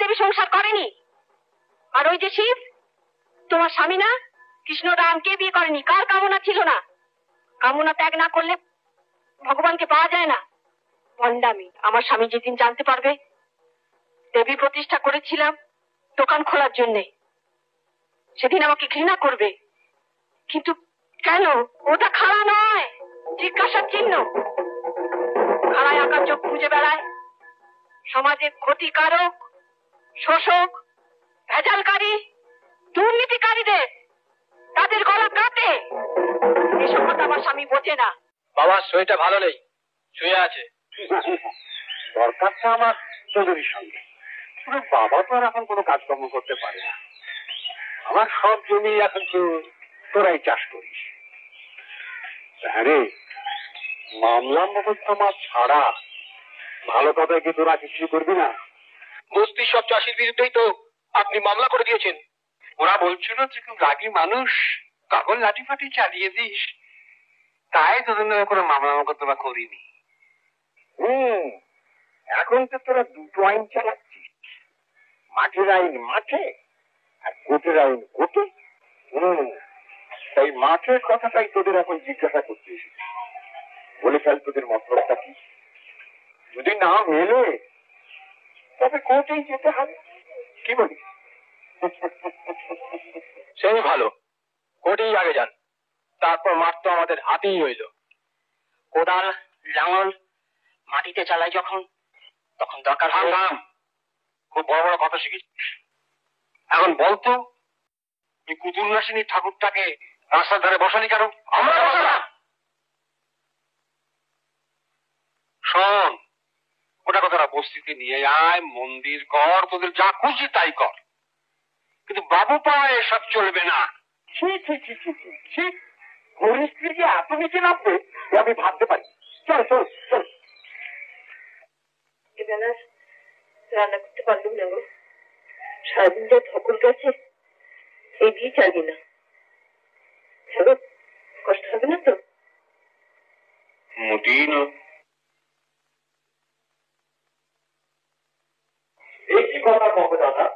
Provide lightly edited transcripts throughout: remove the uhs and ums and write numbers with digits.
দেবী সংসার করেনি? আর ওই যে শিব তোমার স্বামী না, কৃষ্ণ রামকে বিয়ে করেনি? কার কামনা ছিল না? কামনা ত্যাগ না করলে ভগবানকে পাওয়া যায় না। ভণ্ডামি। আমার স্বামী যেদিন জানতে পারবে দেবী প্রতিষ্ঠা করেছিলাম দোকান খোলার জন্যে, সেদিন আমাকে ঘৃণা করবে। কিন্তু কেন? ওটা খাড়া নয়, জিজ্ঞাসার চিহ্ন। খাড়ায় আঁকার চোখ খুঁজে বেড়ায় সমাজে ক্ষতিকারক, শোষক, ভেজালকারী, দুর্নীতিকারীদের, তাদের গলা কাটে। এসব কথা আমার স্বামী বোঝে না। বাবার শরীরটা ভালো নেই, শুয়ে আছে। দরকারটা আমার চৌধুরীর সঙ্গে। বাবা তো আর এখন কোনো কাজকর্ম করতে পারে না। আমার সব জমি এখন তো তোরাই চাষ করিস। হ্যাঁ রে, মামলা মোকদ্দমা ছাড়া ভালো কথা কি তোরা কিছু করবি না? বস্তির সব চাষির বিরুদ্ধেই তো আপনি মামলা করে দিয়েছেন। ওরা বলছিল যে খুব রাগী মানুষ, কাগজ লাঠি ফাটি চালিয়ে দিস, তাই তোদের নামে কোনো মামলা মোকদ্দমা করিনি। এখন তো তোরা দুটো আইন চালাচ্ছিস, মাঠের আইন মাঠে আর কোর্টের আইন কোর্টে। তাই মাঠের কথাটাই তোদের এখন জিজ্ঞাসা করতে এসেছি। বলে ফেল তোদের মতলবটা কি। যদি না মেলে তবে কোর্টেই যেতে হবে। কি বলিস? সেই ভালো, কোর্টেই আগে যান, তারপর মাঠ তো আমাদের হাতেই রইল। কোদাল লাঙল মাটিতে চালাই যখন, তখন দরকার হয়। খুব বড় বড় কথা শিখেছিস। এখন বলতো এই কুতুলনাসিনী ঠাকুরটাকে রাস্তার ধারে বসানি কেন? আমরা বসালাম। শোন, ওটা কথাটা বস্তিতে নিয়ে আয়, মন্দির কর, তোদের যা খুশি তাই কর, কিন্তু বাবু পাড়ায় এসব চলবে না। পরিস্থিতি যে এত নিচে নামবে আমি ভাবতে পারি। চল চল চল। এবেলা রান্না করতে পারলুম না গো। সারাদিন যা ধকল গেছে, এই দিয়ে চালি না। চলো, কষ্ট হবে না তো? মোটেই না। এই কি কথা কবে দাদা?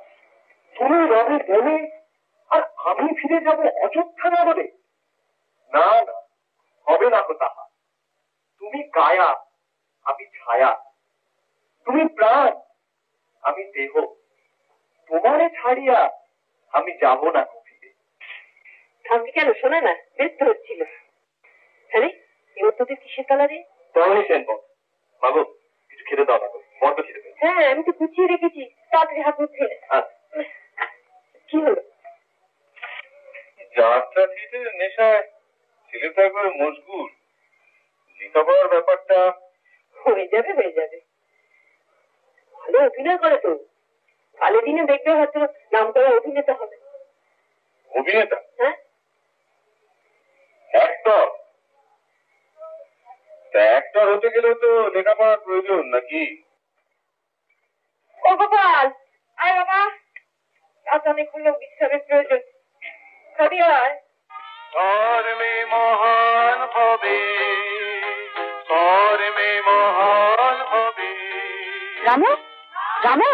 তুমি রবে বলে আর আমি ফিরে যাবো অযোধ্যা নগরে? না না, হবে না তো তাহা। তুমি কায়া, আমি ছায়া। তুমি প্রাণ, আমি দেহ। তোমারে ছাড়িয়া আমি যাব না ফিরে। থামবি কেন? শোনা না, ব্যস্ত হচ্ছিল। হ্যাঁ, এবার তোদের কিসের কালারে? তখনই সেন বাবু, কিছু খেতে দাও না, বড্ড খেতে পেয়েছি। হ্যাঁ, আমি তো গুছিয়ে রেখেছি, তাড়াতাড়ি হাত মুখ ধুয়ে নে। কি হলো? যাত্রা থিয়েটারের নেশায় ছেলে তো একবারে মজগুর। লেখাপড়ার ব্যাপারটা হয়ে যাবে, হয়ে যাবে। ভালো অভিনয় করে তো। কালে দিনে দেখবে হয়তো নাম করা অভিনেতা হবে। অভিনেতা? হ্যাঁ, অ্যাক্টর। অ্যাক্টর হতে গেলেও তো লেখাপড়ার প্রয়োজন নাকি? ও গোপাল, আয় বাবা, আজ অনেক হলো, বিশ্রামের প্রয়োজন। খাবি আয়। ধর্মে মহান হবে, ধর্মে মহান হবে। রামু, রামু।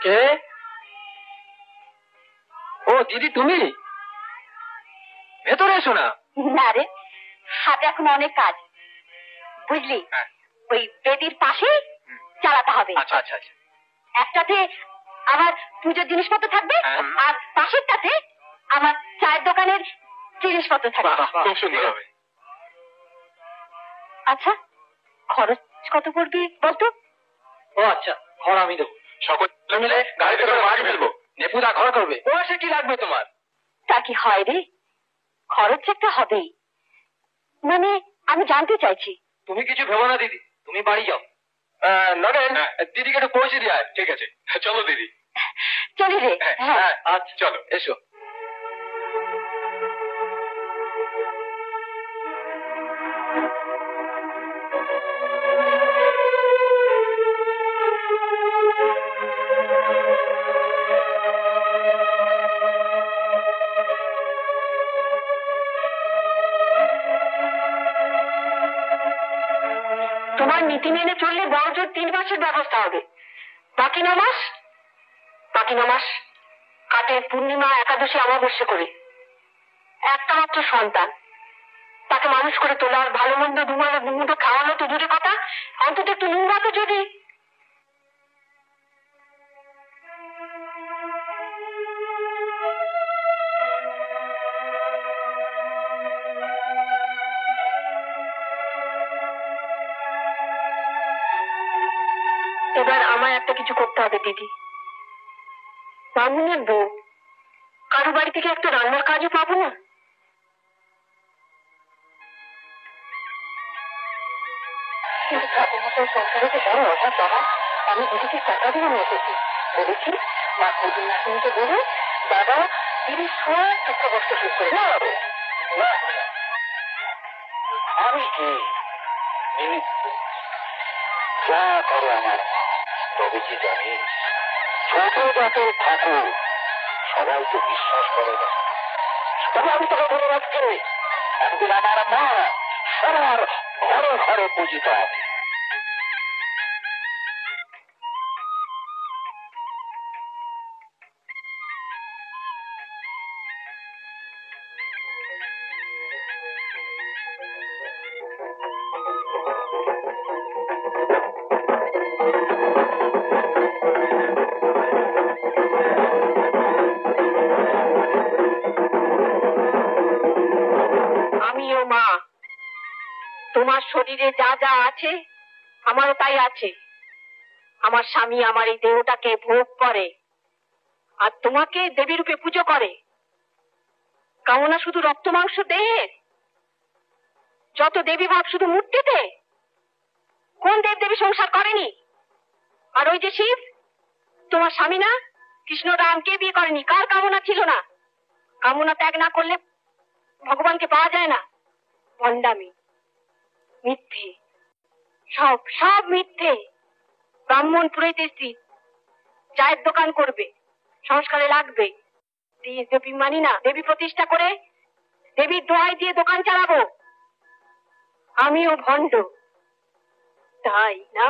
কে? ও দিদি, তুমি ভেতরে এসো না। না রে, হাতে এখন অনেক কাজ, বুঝলি? ওই বেদির পাশে চালাতে হবে। আচ্ছা আচ্ছা আচ্ছা। একটাতে আমার পুজোর জিনিসপত্র থাকবে, আর পাশেরটাতে আমার চায়ের দোকানের জিনিসপত্র থাকবে। খুব সুন্দর হবে। আচ্ছা, খরচ কত পড়বে বলতো? ও আচ্ছা, ঘর আমি দেবো। সকল মিলে গাড়িতে করে বাড়ি ফেলবো, নেপুদা ঘর করবে। ও এসে কি লাগবে তোমার? তা কি হয় রে, খরচ একটা হবেই। মানে আমি জানতে চাইছি। তুমি কিছু ভেবো না দিদি, তুমি বাড়ি যাও। নগেন, দিদিকে একটু পৌঁছে দিয়ে আয়। ঠিক আছে, চলো দিদি। চলি রে। হ্যাঁ, আচ্ছা চলো, এসো। তোমার নীতি মেনে চললে বড়জোর 3 মাসের ব্যবস্থা হবে, বাকি 9 মাস কার্তিক মাস কাটে পূর্ণিমা, একাদশী, অমাবস্যা করে। একটা মাত্র সন্তান, তাকে মানুষ করে তোলার, ভালো মন্দ দুমুঠো খাওয়ানো তো দূরে কথা, অন্তত একটু নুন ভাতও যদি। এবার আমায় একটা কিছু করতে হবে দিদি। ব্রাহ্মণের বউ, কারো বাড়ি থেকে একটা রান্নার কাজও পাবো না। কিন্তু ঠাকুরমশাই সংসারে তো বড় অভাব বাবা। আমি দিদিকে টাকা দিয়ে নিয়ে এসেছি, বলেছি মা প্রদীপ নাসিনীকে বলে বাবা দিদির সব দুঃখ কষ্ট শেষ করে। আমি কি যা করে আমার মা, তবে কি জানিস ছোট জাতের ঠাকুর সবাই তো বিশ্বাস করে না। তবে আমি তোকে বলে রাখছি, একদিন আমার মা সবার ঘরে ঘরে পূজিত হবে। আমিও মা, তোমার শরীরে যা যা আছে আমারও তাই আছে। আমার স্বামী আমার এই দেহটাকে ভোগ করে, আর তোমাকে দেবী রূপে পুজো করে। কামনা শুধু রক্ত মাংস দেহের? যত দেবী ভাব শুধু মূর্তিতে? কোন দেব দেবী সংসার করেনি? আর ওই যে শিব, তোমার স্বামী না? কৃষ্ণ রামকে বিয়ে করেনি, কার কামনা ছিল না? কামনা ত্যাগ না করলে ভগবানকে পাওয়া যায় না। ভণ্ডামি, মিথ্যে, সব সব মিথ্যে। ব্রাহ্মণ পুরোহিত স্ত্রী চায়ের দোকান করবে, সংস্কারে লাগবে। দেবী মানি না, দেবী প্রতিষ্ঠা করে দেবীর দোহাই দিয়ে দোকান চালাবো। আমিও ভণ্ড, তাই না?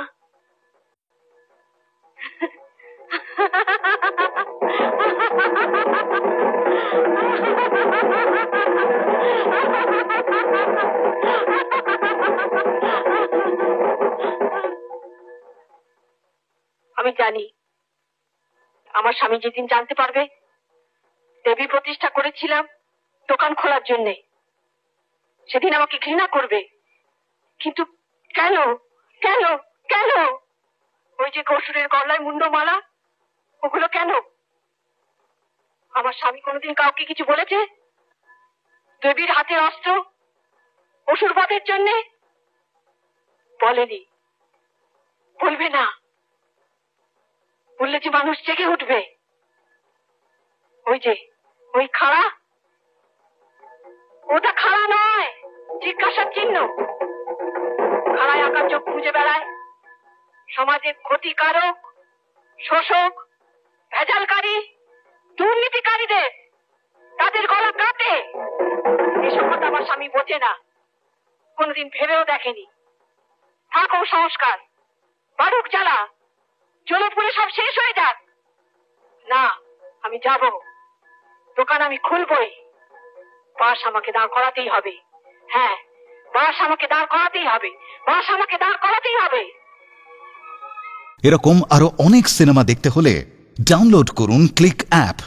আমি জানি আমার স্বামী যেদিন জানতে পারবে দেবী প্রতিষ্ঠা করেছিলাম দোকান খোলার জন্য, সেদিন আমাকে ঘৃণা করবে। কিন্তু কেন কেন কেন? ওই যে কসুরের গলায় মুন্ডমালা, ওগুলো কেন? আমার স্বামী কোনোদিন কাউকে কিছু বলেছে? দেবীর হাতের অস্ত্র অসুর বধের জন্য বলেনি, বলবে না। বললে যে মানুষ জেগে উঠবে। ওই যে ওই খাড়া, ওটা খাড়া নয়, জিজ্ঞাসার চিহ্ন। খাড়ায় আঁকা চোখ খুঁজে বেড়ায় সমাজের ক্ষতিকারক, শোষক, ভেজালকারী, দুর্নীতিকারীদের, তাদের গলা কাটে। এসব কথা আমার স্বামী বোঝে না, কোনোদিন ভেবেও দেখেনি। থাকো সংস্কার, বারুক জ্বালা, জ্বলে পুড়ে সব শেষ হয়ে যাক। না, আমি যাব, দোকান আমি খুলবই। বাস আমাকে দাঁড় করাতেই হবে। হ্যাঁ, বাস আমাকে দাঁড় করাতেই হবে, বাস আমাকে দাঁড় করাতেই হবে। এরকম আরো অনেক সিনেমা দেখতে হলে ডাউনলোড করুন ক্লিক অ্যাপ।